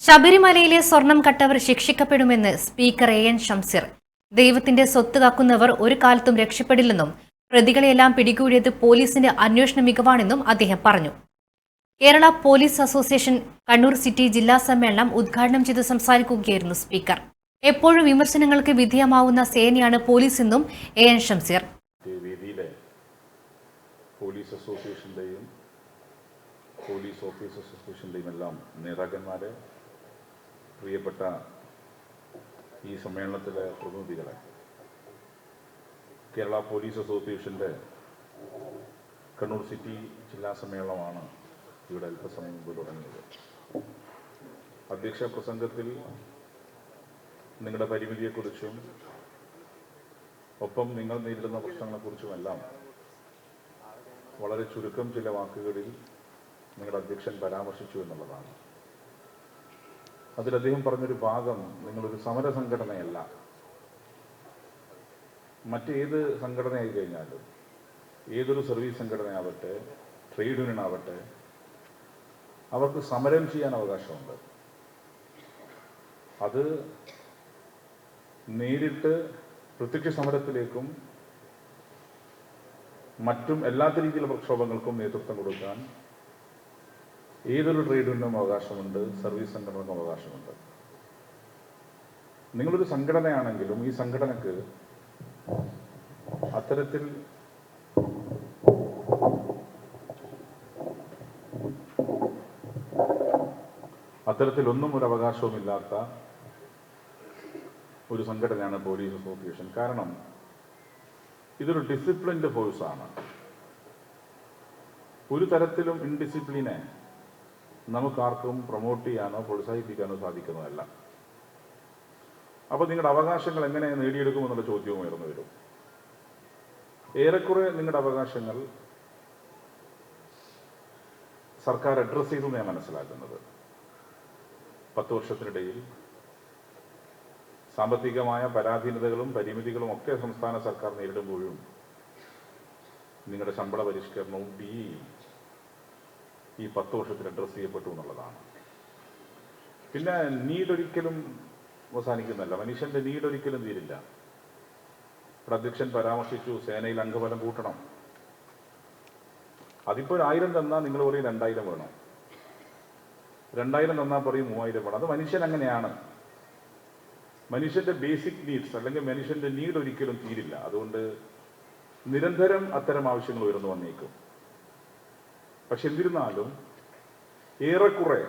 ശബരിമലയിലെ സ്വർണം കട്ടവർ ശിക്ഷിക്കപ്പെടുമെന്ന് speaker N Shamseer. ദൈവത്തിന്റെ സ്വത്ത് കാക്കുന്നവർ ഒരു കാലത്തും രക്ഷപ്പെടില്ലെന്നും പ്രതികളെയെല്ലാം പിടികൂടിയത് പോലീസിന്റെ അന്വേഷണ മികവാണെന്നും അദ്ദേഹം പറഞ്ഞു. Kerala police association Kannur city ജില്ലാ സമ്മേളനം ഉദ്ഘാടനം ചെയ്ത് സംസാരിക്കുകയായിരുന്നു സ്പീക്കർ. എപ്പോഴും വിമർശനങ്ങൾക്ക് വിധേയമാവുന്ന സേനയാണ് പോലീസെന്നും എൻ ഷംസീർ. പോലീസ് അസോസിയേഷന്റെയും പോലീസ് ഓഫീസേഴ്സ് അസോസിയേഷന്റെയും എല്ലാം നേതാക്കന്മാരെ, പ്രിയപ്പെട്ട ഈ സമ്മേളനത്തിലെ പ്രതിനിധികളെ, കേരള പോലീസ് അസോസിയേഷന്റെ കണ്ണൂർ സിറ്റി ജില്ലാ സമ്മേളനമാണ് ഇവിടെ അല്പസമയം മുമ്പ് തുടങ്ങിയത്. അധ്യക്ഷ പ്രസംഗത്തിൽ നിങ്ങളുടെ പരിമിതിയെക്കുറിച്ചും ഒപ്പം നിങ്ങൾ നേരിടുന്ന പ്രശ്നങ്ങളെക്കുറിച്ചുമെല്ലാം വളരെ ചുരുക്കം ചില വാക്കുകളിൽ നിങ്ങളുടെ അധ്യക്ഷൻ പരാമർശിച്ചു എന്നുള്ളതാണ്. അതിൽ അദ്ദേഹം പറഞ്ഞൊരു ഭാഗം, നിങ്ങളൊരു സമര സംഘടനയല്ല, മറ്റേത് സംഘടനയായി കഴിഞ്ഞാലും, ഏതൊരു സർവീസ് സംഘടനയാവട്ടെ, ട്രേഡ് യൂണിയൻ ആവട്ടെ, അവർക്ക് സമരം ചെയ്യാൻ അവകാശമുണ്ട്. അത് നേരിട്ട് പ്രത്യക്ഷ സമരത്തിലേക്കും മറ്റും എല്ലാത്ത രീതിയിലുള്ള പ്രക്ഷോഭങ്ങൾക്കും നേതൃത്വം കൊടുക്കാൻ ഏതൊരു ട്രേഡ് യൂണിയനും അവകാശമുണ്ട്, സർവീസ് സംഘടനക്കും അവകാശമുണ്ട്. നിങ്ങളൊരു സംഘടനയാണെങ്കിലും ഈ സംഘടനക്ക് അത്തരത്തിലൊന്നും ഒരു അവകാശവുമില്ലാത്ത ഒരു സംഘടനയാണ് പോലീസ് അസോസിയേഷൻ. കാരണം ഇതൊരു ഡിസിപ്ലിൻഡ് ഫോഴ്സാണ്. ഒരു തരത്തിലും ഇൻഡിസിപ്ലിനെ നമുക്കാർക്കും പ്രൊമോട്ട് ചെയ്യാനോ പ്രോത്സാഹിപ്പിക്കാനോ സാധിക്കുന്നതല്ല. അപ്പോൾ നിങ്ങളുടെ അവകാശങ്ങൾ എങ്ങനെ നേടിയെടുക്കുമെന്നുള്ള ചോദ്യവും ഉയർന്നു വരും. ഏറെക്കുറെ നിങ്ങളുടെ അവകാശങ്ങൾ സർക്കാർ അഡ്രസ് ചെയ്തു ഞാൻ മനസ്സിലാക്കുന്നത്. 10 വർഷത്തിനിടയിൽ സാമ്പത്തികമായ പരാധീനതകളും പരിമിതികളും ഒക്കെ സംസ്ഥാന സർക്കാർ നേരിടുമ്പോഴും നിങ്ങളുടെ ശമ്പള പരിഷ്കരണവും ഈ 10 വർഷത്തിൽ അഡ്രസ് ചെയ്യപ്പെട്ടു എന്നുള്ളതാണ്. പിന്നെ നീഡൊരിക്കലും അവസാനിക്കുന്നില്ല. മനുഷ്യന്റെ നീഡൊരിക്കലും തീരില്ല. ഇവിടെ അധ്യക്ഷൻ പരാമർശിച്ചു, സേനയിൽ അംഗബലം കൂട്ടണം. അതിപ്പോൾ 1000 തന്നാൽ നിങ്ങൾ പറയും 2000 വേണം, 2000 തന്നാൽ പറയും 3000 വേണം. അത് മനുഷ്യൻ അങ്ങനെയാണ്. മനുഷ്യന്റെ ബേസിക് നീഡ്സ് അല്ലെങ്കിൽ മനുഷ്യന്റെ നീഡ് ഒരിക്കലും തീരില്ല. അതുകൊണ്ട് നിരന്തരം അത്തരം ആവശ്യങ്ങൾ ഉയർന്നു വന്നേക്കും. പക്ഷെ എന്നിരുന്നാലും ഏറെക്കുറെ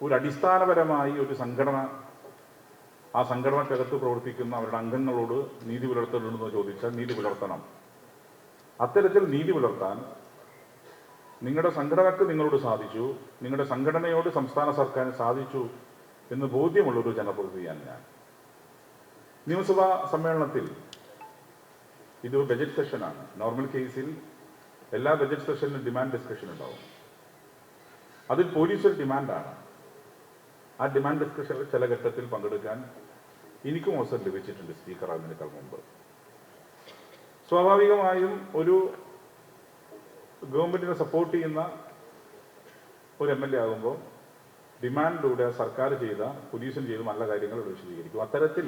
ഒരു അടിസ്ഥാനപരമായി ഒരു സംഘടന, ആ സംഘടനക്കകത്ത് പ്രവർത്തിക്കുന്ന അവരുടെ അംഗങ്ങളോട് നീതി പുലർത്തണമെന്ന് ചോദിച്ചാൽ നീതി പുലർത്തണം. അത്തരത്തിൽ നീതി പുലർത്താൻ നിങ്ങളുടെ സംഘടനക്ക് നിങ്ങളോട് സാധിച്ചു, നിങ്ങളുടെ സംഘടനയോട് സംസ്ഥാന സർക്കാരിന് സാധിച്ചു എന്ന് ബോധ്യമുള്ളൊരു ജനപ്രതിനിധിയാണ് ഞാൻ. നിയമസഭാ സമ്മേളനത്തിൽ ഇതൊരു ബജറ്റ് സെഷനാണ്. നോർമൽ കേസിൽ എല്ലാ ബജറ്റ് സെഷനിലും ഡിമാൻഡ് ഡിസ്കഷൻ ഉണ്ടാവും. അതിൽ പോലീസ് ഒരു ഡിമാൻഡാണ്. ആ ഡിമാൻഡ് ഡിസ്കഷനിൽ ചില ഘട്ടത്തിൽ പങ്കെടുക്കാൻ എനിക്കും അവസരം ലഭിച്ചിട്ടുണ്ട് സ്പീക്കർ ആകുന്നതിനേക്കാൾ മുമ്പ്. സ്വാഭാവികമായും ഒരു ഗവൺമെന്റിനെ സപ്പോർട്ട് ചെയ്യുന്ന ഒരു MLA ആകുമ്പോൾ ഡിമാൻഡിലൂടെ സർക്കാർ ചെയ്ത, പോലീസിന് ചെയ്ത നല്ല കാര്യങ്ങൾ വിശദീകരിക്കും. അത്തരത്തിൽ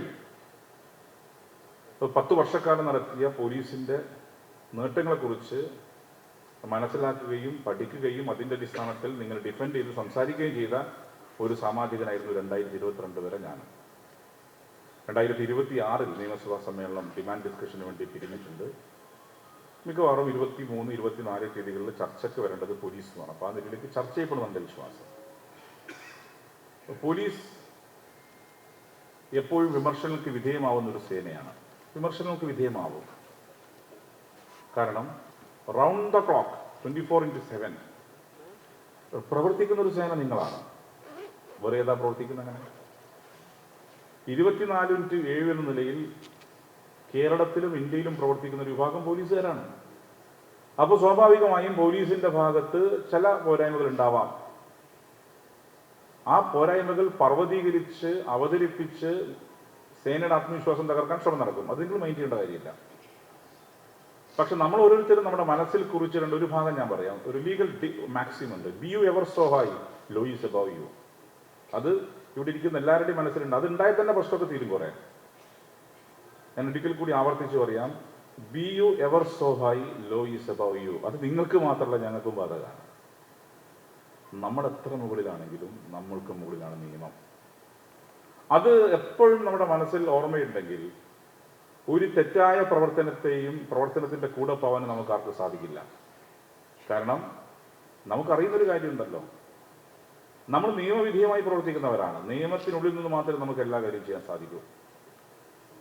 10 വർഷക്കാലം നടത്തിയ പോലീസിന്റെ നേട്ടങ്ങളെക്കുറിച്ച് മനസ്സിലാക്കുകയും പഠിക്കുകയും അതിന്റെ അടിസ്ഥാനത്തിൽ നിങ്ങൾ ഡിഫെൻഡ് ചെയ്ത് സംസാരിക്കുകയും ചെയ്ത ഒരു സാമാജികനായിരുന്നു 2022 വരെ ഞാൻ. 2026 നിയമസഭാ സമ്മേളനം ഡിമാൻഡ് ഡിസ്കഷന് വേണ്ടി പിരിഞ്ഞിട്ടുണ്ട്. മിക്കവാറും 23, 24 തീയതികളിൽ ചർച്ചയ്ക്ക് വരേണ്ടത് പോലീസുമാണ്. അപ്പോൾ ആ നിലയിലേക്ക് ചർച്ച ചെയ്യപ്പെടുന്നുണ്ട് വിശ്വാസം. പോലീസ് എപ്പോഴും വിമർശനങ്ങൾക്ക് വിധേയമാവുന്ന ഒരു സേനയാണ്. വിമർശനങ്ങൾക്ക് വിധേയമാവും. കാരണം റൗണ്ട് ദ ക്ലോക്ക് 24/7 പ്രവർത്തിക്കുന്ന ഒരു സേന നിങ്ങളാണ്. വേറെ ഏതാ പ്രവർത്തിക്കുന്ന? അങ്ങനെ 24/7 എന്ന നിലയിൽ കേരളത്തിലും ഇന്ത്യയിലും പ്രവർത്തിക്കുന്ന ഒരു വിഭാഗം പോലീസുകാരാണ്. അപ്പോൾ സ്വാഭാവികമായും പോലീസിന്റെ ഭാഗത്ത് ചില പോരായ്മകൾ ഉണ്ടാവാം. ആ പോരായ്മകൾ പർവ്വതീകരിച്ച് അവതരിപ്പിച്ച് സേനയുടെ ആത്മവിശ്വാസം തകർക്കാൻ ശ്രമം നടക്കും. അത് നിങ്ങൾ മൈൻഡ് ചെയ്യേണ്ട കാര്യമില്ല. പക്ഷെ നമ്മൾ ഓരോരുത്തരും നമ്മുടെ മനസ്സിൽ കുറിച്ചിടേണ്ട ഒരു ഭാഗം ഞാൻ പറയാം. ഒരു ലീഗൽ മാക്സിം ഉണ്ട്. Be you ever so high, law is above you. അത് ഇവിടെ ഇരിക്കുന്ന എല്ലാവരുടെയും മനസ്സിലുണ്ട്. അത് ഉണ്ടായാൽ തന്നെ പ്രശ്നമൊക്കെ തീരും. കുറേ ഞാൻ ഒരിക്കൽ കൂടി ആവർത്തിച്ചു പറയാം, be you ever so high, law is above you. അത് നിങ്ങൾക്ക് മാത്രമല്ല, ഞങ്ങൾക്കും ബാധകമാണ്. നമ്മൾ എത്ര മുകളിലാണെങ്കിലും നമ്മൾക്ക് മുകളിലാണ് നിയമം. അത് എപ്പോഴും നമ്മുടെ മനസ്സിൽ ഓർമ്മയുണ്ടെങ്കിൽ ഒരു തെറ്റായ പ്രവർത്തനത്തിന്റെ കൂടെ പോകാൻ നമുക്ക് ആർക്കും സാധിക്കില്ല. കാരണം നമുക്കറിയുന്നൊരു കാര്യമുണ്ടല്ലോ, നമ്മൾ നിയമവിധേയമായി പ്രവർത്തിക്കുന്നവരാണ്. നിയമത്തിനുള്ളിൽ നിന്ന് മാത്രമേ നമുക്ക് എല്ലാ കാര്യം ചെയ്യാൻ സാധിക്കൂ.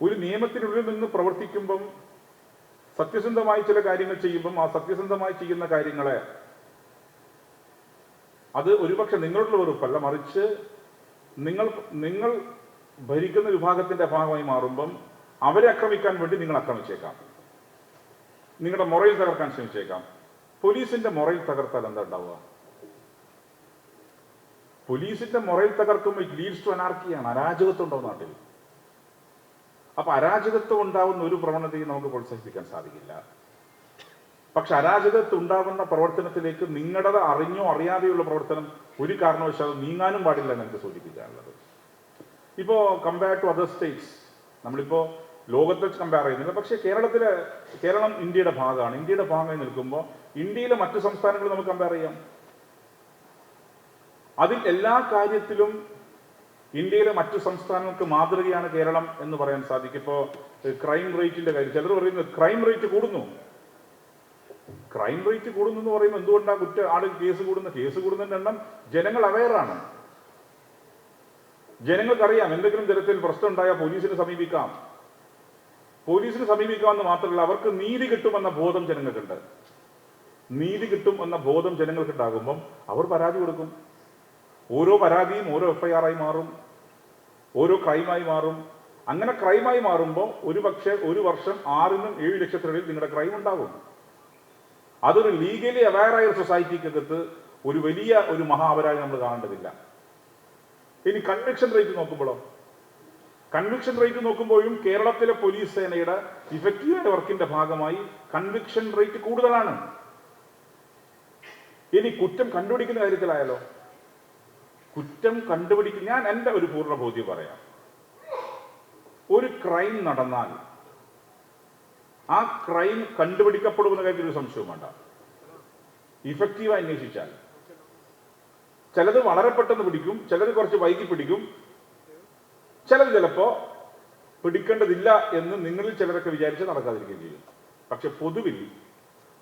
ഒരു നിയമത്തിനുള്ളിൽ നിന്ന് പ്രവർത്തിക്കുമ്പം, സത്യസന്ധമായി ചില കാര്യങ്ങൾ ചെയ്യുമ്പം, ആ സത്യസന്ധമായി ചെയ്യുന്ന കാര്യങ്ങളെ അത് ഒരുപക്ഷെ നിങ്ങളുടെ വെറുപ്പല്ല, മറിച്ച് നിങ്ങൾ ഭരിക്കുന്ന വിഭാഗത്തിന്റെ ഭാഗമായി മാറുമ്പം അവരെ ആക്രമിക്കാൻ വേണ്ടി നിങ്ങൾ ആക്രമിച്ചേക്കാം, നിങ്ങളുടെ മൊറയിൽ തകർക്കാൻ ശ്രമിച്ചേക്കാം. പോലീസിന്റെ മൊറയിൽ തകർത്താൽ എന്താ ഉണ്ടാവുക? പോലീസിന്റെ മൊറയിൽ തകർക്കുമ്പോൾ ഇറ്റ് ലീഡ്സ് ടു അനാർക്കിയാണ്. അരാജകത്വം ഉണ്ടാവും നാട്ടിൽ. അപ്പൊ അരാജകത്വം ഉണ്ടാവുന്ന ഒരു പ്രവണതയും നമുക്ക് പ്രോത്സാഹിപ്പിക്കാൻ സാധിക്കില്ല. പക്ഷെ അരാജകത്വം ഉണ്ടാകുന്ന പ്രവർത്തനത്തിലേക്ക് നിങ്ങളുടെ അറിഞ്ഞോ അറിയാതെയുള്ള പ്രവർത്തനം ഒരു കാരണവശാലും നീങ്ങാനും പാടില്ല എന്ന് എനിക്ക് സൂചിപ്പിക്കാനുള്ളത്. ഇപ്പോ കമ്പയർ ടു അതർ സ്റ്റേറ്റ്സ്, നമ്മളിപ്പോ ലോകത്തെ വെച്ച് കമ്പയർ ചെയ്യുന്നില്ല, പക്ഷേ കേരളം ഇന്ത്യയുടെ ഭാഗമാണ്. ഇന്ത്യയുടെ ഭാഗമായി നിൽക്കുമ്പോൾ ഇന്ത്യയിലെ മറ്റു സംസ്ഥാനങ്ങൾ നമുക്ക് കമ്പയർ ചെയ്യാം. അതിൽ എല്ലാ കാര്യത്തിലും ഇന്ത്യയിലെ മറ്റു സംസ്ഥാനങ്ങൾക്ക് മാതൃകയാണ് കേരളം എന്ന് പറയാൻ സാധിക്കും. ഇപ്പോ ക്രൈം റേറ്റിന്റെ കാര്യം ചിലർ പറയുന്നത് ക്രൈം റേറ്റ് കൂടുന്നു. ക്രൈം റേറ്റ് കൂടുന്നു എന്ന് പറയുമ്പോൾ എന്തുകൊണ്ടാണ് കേസ് കൂടുന്നതിന്റെ എണ്ണം ജനങ്ങൾ അവെയറാണ്. ജനങ്ങൾക്കറിയാം എന്തെങ്കിലും തരത്തിൽ പ്രശ്നം ഉണ്ടായാൽ പോലീസിനെ സമീപിക്കാമെന്ന് മാത്രമല്ല, അവർക്ക് നീതി കിട്ടുമെന്ന ബോധം ജനങ്ങൾക്കുണ്ട്. നീതി കിട്ടും എന്ന ബോധം ജനങ്ങൾക്കുണ്ടാകുമ്പം അവർ പരാതി കൊടുക്കും. ഓരോ പരാതിയും ഓരോ FIR ആയി മാറും, ഓരോ ക്രൈമായി മാറും. അങ്ങനെ ക്രൈമായി മാറുമ്പോൾ ഒരു വർഷം 6 നിന്നും 7 ലക്ഷത്തിനിടയിൽ നിങ്ങളുടെ ക്രൈം ഉണ്ടാകും. അതൊരു ലീഗലി അവയറായ സൊസൈറ്റിക്കകത്ത് ഒരു മഹാഅപരാധം നമ്മൾ കാണേണ്ടതില്ല. ഇനി കൺവിക്ഷൻ റേറ്റ് നോക്കുമ്പോഴും കേരളത്തിലെ പോലീസ് സേനയുടെ ഇഫക്റ്റീവായ വർക്കിന്റെ ഭാഗമായി കൺവിക്ഷൻ റേറ്റ് കൂടുതലാണ്. ഇനി കുറ്റം കണ്ടുപിടിക്കുന്ന കാര്യത്തിലായാലോ, ഞാൻ എൻ്റെ ഒരു പൂർണ്ണ ബോധ്യം പറയാം. ഒരു ക്രൈം നടന്നാൽ ആ ക്രൈം കണ്ടുപിടിക്കപ്പെടുമെന്ന കാര്യത്തിൽ ഒരു സംശയവും വേണ്ട. ഇഫക്റ്റീവായി അന്വേഷിച്ചാൽ ചിലത് വളരെ പെട്ടെന്ന് പിടിക്കും, ചിലത് കുറച്ച് വൈകി പിടിക്കും, ചിലത് ചിലപ്പോ പിടിക്കേണ്ടതില്ല എന്ന് നിങ്ങളിൽ ചിലരൊക്കെ വിചാരിച്ച് നടക്കാതിരിക്കുകയും ചെയ്യും. പക്ഷെ പൊതുവിൽ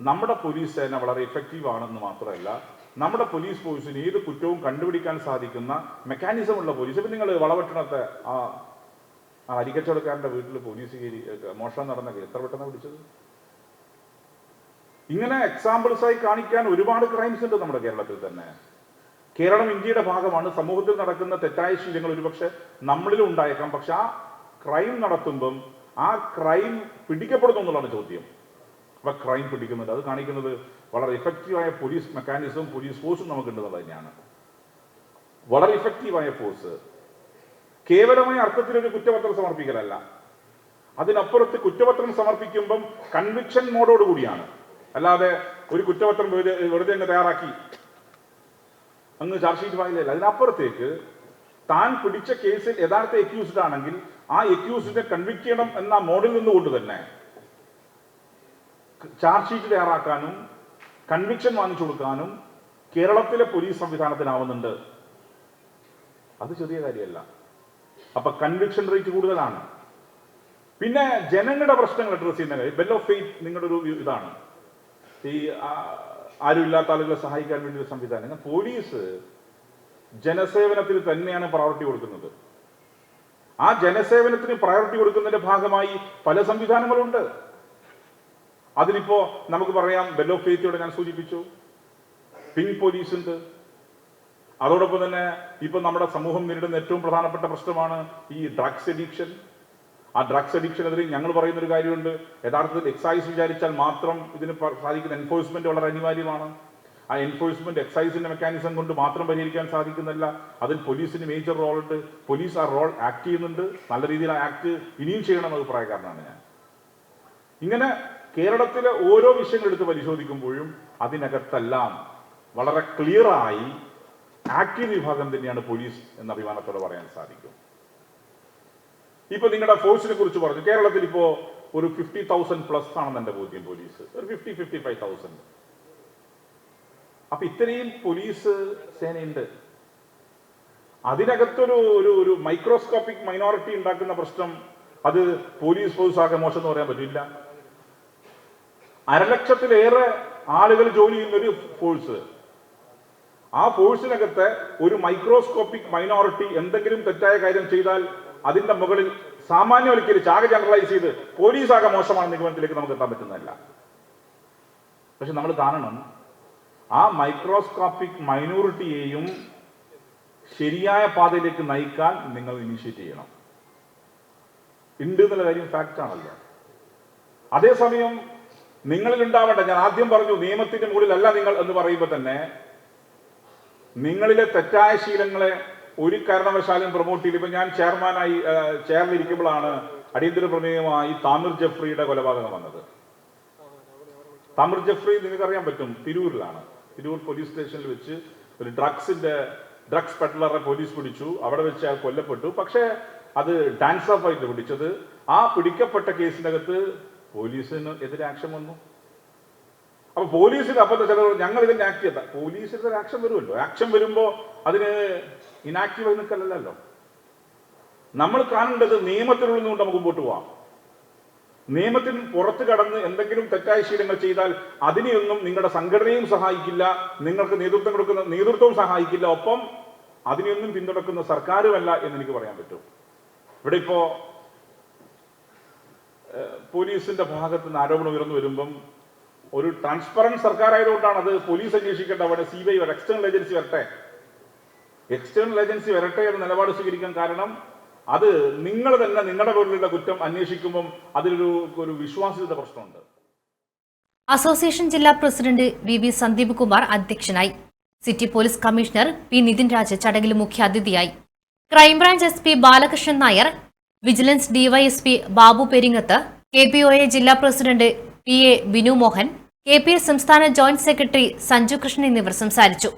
നമ്മുടെ പോലീസ് സേന വളരെ ഇഫക്റ്റീവ് ആണെന്ന് മാത്രമല്ല, നമ്മുടെ പോലീസ് ഫോഴ്സിന് ഏത് കുറ്റവും കണ്ടുപിടിക്കാൻ സാധിക്കുന്ന മെക്കാനിസം ഉള്ള പോലീസ്. ഇപ്പം നിങ്ങൾ വളപട്ടണത്തെ ആ അരിക്കച്ചവടക്കാരന്റെ വീട്ടിൽ പോലീസ് മോഷണം നടന്ന എത്ര പെട്ടെന്ന് പിടിച്ചത്? ഇങ്ങനെ എക്സാമ്പിൾസായി കാണിക്കാൻ ഒരുപാട് ക്രൈംസ് ഉണ്ട് നമ്മുടെ കേരളത്തിൽ തന്നെ. കേരളം ഇന്ത്യയുടെ ഭാഗമാണ്. സമൂഹത്തിൽ നടക്കുന്ന തെറ്റായ ശീലങ്ങൾ ഒരുപക്ഷെ നമ്മളിലും ഉണ്ടായേക്കാം. പക്ഷെ ആ ക്രൈം നടത്തുമ്പം ആ ക്രൈം പിടിക്കപ്പെടുന്നു എന്നുള്ളതാണ് ചോദ്യം. അപ്പൊ ക്രൈം പിടിക്കുന്നുണ്ട്, അത് കാണിക്കുന്നത് വളരെ ഇഫക്റ്റീവായ പോലീസ് മെക്കാനിസവും പോലീസ് ഫോഴ്സും നമുക്കുണ്ടെന്നുള്ളത് തന്നെയാണ്. വളരെ ഇഫക്റ്റീവായ ഫോഴ്സ് കേവലമായ അർത്ഥത്തിലൊരു കുറ്റപത്രം സമർപ്പിക്കലല്ല, അതിനപ്പുറത്ത് കുറ്റപത്രം സമർപ്പിക്കുമ്പം കൺവിക്ഷൻ മോഡോട് കൂടിയാണ്. അല്ലാതെ ഒരു കുറ്റപത്രം വെറുതെ അങ്ങ് തയ്യാറാക്കി അങ്ങ് ചാർജ് ഷീറ്റ് ഫയലല്ല. അതിനപ്പുറത്തേക്ക് താൻ പിടിച്ച കേസിൽ യഥാർത്ഥ എക്യൂസ്ഡ് ആണെങ്കിൽ ആ എക്യൂസ്ഡിനെ കൺവിക്ട് ചെയ്യണം എന്ന മോഡിൽ നിന്നുകൊണ്ട് തന്നെ ചാർജ് ഷീറ്റ് തയ്യാറാക്കാനും കൺവിക്ഷൻ വാങ്ങിച്ചു കൊടുക്കാനും കേരളത്തിലെ പോലീസ് സംവിധാനത്തിനാവുന്നുണ്ട്. അത് ചെറിയ കാര്യമല്ല. അപ്പൊ കൺവിക്ഷൻ റേറ്റ് കൂടുതലാണ്. പിന്നെ ജനങ്ങളുടെ പ്രശ്നങ്ങൾ അഡ്രസ് ചെയ്യുന്ന കാര്യം, ബെൽ ഓഫ് ഫെയ്ത്ത് നിങ്ങളുടെ ഒരു ഇതാണ്. ഈ ആരുമില്ലാത്ത ആളുകളെ സഹായിക്കാൻ വേണ്ടി ഒരു സംവിധാനം. പോലീസ് ജനസേവനത്തിന് തന്നെയാണ് പ്രയോറിറ്റി കൊടുക്കുന്നത്. ആ ജനസേവനത്തിന് പ്രയോറിറ്റി കൊടുക്കുന്നതിന്റെ ഭാഗമായി പല സംവിധാനങ്ങളുണ്ട്. അതിലിപ്പോ നമുക്ക് പറയാം, ബെൽ ഓഫ് ഫെയ്ത്തിലൂടെ ഞാൻ സൂചിപ്പിച്ചു, പിങ്ക് പോലീസ് ഉണ്ട്. അതോടൊപ്പം തന്നെ ഇപ്പൊ നമ്മുടെ സമൂഹം നേരിടുന്ന ഏറ്റവും പ്രധാനപ്പെട്ട പ്രശ്നമാണ് ഈ ഡ്രഗ്സ് അഡിക്ഷൻ. ആ ഡ്രഗ്സ് അഡിക്ഷനെതിരെ ഞങ്ങൾ പറയുന്ന ഒരു കാര്യമുണ്ട്. യഥാർത്ഥത്തിൽ എക്സൈസ് വിചാരിച്ചാൽ മാത്രം ഇതിന് സാധിക്കുന്ന എൻഫോഴ്സ്മെന്റ് വളരെ അനിവാര്യമാണ്. ആ എൻഫോഴ്സ്മെന്റ് എക്സൈസിന്റെ മെക്കാനിസം കൊണ്ട് മാത്രം പരിഹരിക്കാൻ സാധിക്കുന്നില്ല. അതിൽ പോലീസിന് മേജർ റോൾ ഉണ്ട്. പോലീസ് ആ റോൾ ആക്ട് ചെയ്യുന്നുണ്ട്. നല്ല രീതിയിൽ ആ ആക്ട് ഇനിയും ചെയ്യണമെന്ന് അഭിപ്രായക്കാരനാണ് ഞാൻ. ഇങ്ങനെ കേരളത്തിലെ ഓരോ വിഷയങ്ങൾ എടുത്ത് പരിശോധിക്കുമ്പോഴും അതിനകത്തെല്ലാം വളരെ ക്ലിയറായി ആക്റ്റീവ് വിഭാഗം തന്നെയാണ് പോലീസ് എന്ന അഭിമാനത്തോടെ പറയാൻ സാധിക്കും. ഇപ്പൊ നിങ്ങളുടെ ഫോഴ്സിനെ കുറിച്ച് പറഞ്ഞു. കേരളത്തിൽ ഇപ്പോ ഒരു 50,000 പ്ലസ് ആണെന്ന് എന്റെ ബോധ്യം പോലീസ്. ഒരു 55,000. അപ്പൊ ഇത്രയും പോലീസ് സേനയുണ്ട്. അതിനകത്തൊരു ഒരു മൈക്രോസ്കോപ്പിക് മൈനോറിറ്റി ഉണ്ടാക്കുന്ന പ്രശ്നം അത് പോലീസ് ഫോഴ്സാകെ മോശം എന്ന് പറയാൻ പറ്റില്ല. 1,00,000-ലേറെ ആളുകൾ ജോലി ചെയ്യുന്ന ഒരു ഫോഴ്സ്, ആ ഫോഴ്സിനകത്ത് ഒരു മൈക്രോസ്കോപ്പിക് മൈനോറിറ്റി എന്തെങ്കിലും തെറ്റായ കാര്യം ചെയ്താൽ അതിന്റെ മുകളിൽ സാമാന്യവൽക്കരിച്ച് ആകെ ജനറലൈസ് ചെയ്ത് പോലീസാകെ മോശമാണ് നിഗമനത്തിലേക്ക് നമുക്ക് എത്താൻ പറ്റുന്നതല്ല. പക്ഷെ നമ്മൾ കാണണം, ആ മൈക്രോസ്കോപ്പിക് മൈനോറിറ്റിയെയും ശരിയായ പാതയിലേക്ക് നയിക്കാൻ നിങ്ങൾ ഇനിഷ്യേറ്റ് ചെയ്യണം. ഉണ്ട് എന്നുള്ള കാര്യം ഫാക്റ്റ് ആണല്ലോ. അതേസമയം നിങ്ങളിൽ ഉണ്ടാവേണ്ട, ഞാൻ ആദ്യം പറഞ്ഞു നിയമത്തിന്റെ മുകളിലല്ല നിങ്ങൾ എന്ന് പറയുമ്പോൾ തന്നെ നിങ്ങളിലെ തെറ്റായ ശീലങ്ങളെ ഒരു കാരണവശാലും പ്രൊമോട്ട് ചെയ്ത്, ഇപ്പൊ ഞാൻ ചെയറിലിരിക്കുമ്പോഴാണ് അടിയന്തര പ്രമേയമായി താമിർ ജഫ്രിയുടെ കൊലപാതകം വന്നത്. താമിർ ജഫ്രി നിങ്ങൾക്കറിയാൻ പറ്റും, തിരൂരിലാണ്. തിരൂർ പോലീസ് സ്റ്റേഷനിൽ വെച്ച് ഒരു ഡ്രഗ്സ് പെഡ്ലറെ പോലീസ് പിടിച്ചു. അവിടെ വെച്ച് അയാൾ കൊല്ലപ്പെട്ടു. പക്ഷേ അത് ഡാൻസ് ഓഫ് ആയിട്ട് പിടിച്ചത്. ആ പിടിക്കപ്പെട്ട കേസിനകത്ത് പോലീസിന് എതിരെ ആക്ഷൻ വന്നു. അപ്പൊ പോലീസിന് അപ്പത്തെ ചിലർ ഞങ്ങൾ ഇതിന്റെ ആക്ട് ചെയ്ത പോലീസിന് ഒരു ആക്ഷൻ വരുമല്ലോ. ആക്ഷൻ വരുമ്പോ അതിന് ഇനാക്റ്റീവ് ആയി നിൽക്കലല്ലോ. നമ്മൾ കാണേണ്ടത് നിയമത്തിനുള്ളിൽ നിന്നുകൊണ്ട് നമുക്ക് മുമ്പോട്ട് പോവാം. നിയമത്തിന് പുറത്ത് കടന്ന് എന്തെങ്കിലും തെറ്റായ ശീലങ്ങൾ ചെയ്താൽ അതിനെയൊന്നും നിങ്ങളുടെ സംഘടനയും സഹായിക്കില്ല, നിങ്ങൾക്ക് നേതൃത്വവും സഹായിക്കില്ല, ഒപ്പം അതിനെയൊന്നും പിന്തുണക്കുന്ന സർക്കാരുമല്ല എന്ന് എനിക്ക് പറയാൻ പറ്റും. ഇവിടെ ഇപ്പോ പോലീസിന്റെ ഭാഗത്ത് നിന്ന് ആരോപണം ഉയർന്നു വരുമ്പം ഒരു ട്രാൻസ്പെറന്റ് സർക്കാർ ആയതുകൊണ്ടാണ് അത് പോലീസ് അന്വേഷിക്കേണ്ട, അവിടെ CBI എക്സ്റ്റേണൽ ഏജൻസി വരട്ടെ, എന്ന നിലപാട് സ്വീകരിക്കാൻ കാരണം അത് നിങ്ങൾ തന്നെ നിങ്ങളുടെ പേരിലുള്ള കുറ്റം അന്വേഷിക്കുമ്പം അതിലൊരു വിശ്വാസ്യത പ്രശ്നമുണ്ട്. അസോസിയേഷൻ ജില്ലാ പ്രസിഡന്റ് VV സന്ദീപ് കുമാർ അധ്യക്ഷനായി. City police commissioner P Nithin Raj ചടങ്ങിൽ മുഖ്യാതിഥിയായി. Crime branch SP Balakrishnan Nair, vigilance DYSP Babu Peringath, KPOA ജില്ലാ president PA Binu Mohan, KPS സംസ്ഥാന ജോയിന്റ് സെക്രട്ടറി സഞ്ജു കൃഷ്ണൻ എന്നിവർ സംസാരിച്ചു.